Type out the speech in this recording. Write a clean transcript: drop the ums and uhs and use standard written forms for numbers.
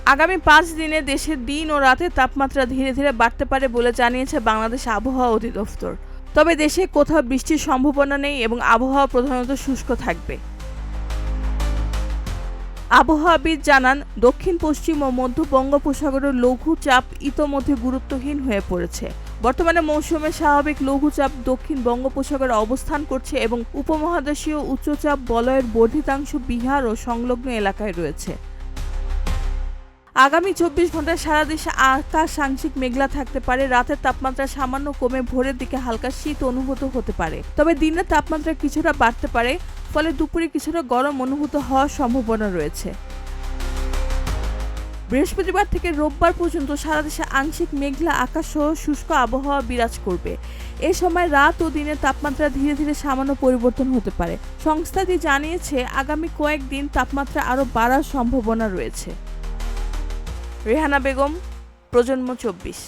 আগামী 5 দিনে দেশের দিন ও রাতের তাপমাত্রা ধীরে ধীরে বাড়তে পারে বলে জানিয়েছে বাংলাদেশ আবহাওয়া অধিদপ্তর। তবে দেশে কোথাও বৃষ্টির সম্ভাবনা নেই এবং আবহাওয়া প্রধানত শুষ্ক থাকবে। আবহাওয়াবিদ জানান, দক্ষিণ পশ্চিম ও মধ্য বঙ্গোপসাগরের লঘুচাপ ইতোমধ্যে গুরুত্বহীন হয়ে পড়েছে। বর্তমানে মৌসুমে স্বাভাবিক লঘুচাপ দক্ষিণ বঙ্গোপসাগরে অবস্থান করছে এবং উপমহাদেশীয় উচ্চচাপ বলয়ের বর্ধিতাংশ বিহার ও সংলগ্ন এলাকায় রয়েছে। আগামী 24 ঘন্টায় সারা দেশে আকাশ আংশিক মেঘলা থাকতে পারে। রাতের তাপমাত্রা সামান্য কমে ভোরের দিকে হালকা শীত অনুভূত হতে পারে। তবে দিনের তাপমাত্রা কিছুটা বাড়তে পারে, ফলে দুপুরে কিছুটা গরম অনুভূত হওয়ার সম্ভাবনা রয়েছে। বৃহস্পতিবার থেকে রোববার পর্যন্ত সারা দেশে আংশিক মেঘলা আকাশ সহ শুষ্ক আবহাওয়া বিরাজ করবে। এ সময় রাত ও দিনের তাপমাত্রা ধীরে ধীরে সামান্য পরিবর্তন হতে পারে। সংস্থাটি জানিয়েছে, আগামী কয়েকদিন তাপমাত্রা আরও বাড়ার সম্ভাবনা রয়েছে। রেহানা বেগম, প্রজন্ম 24।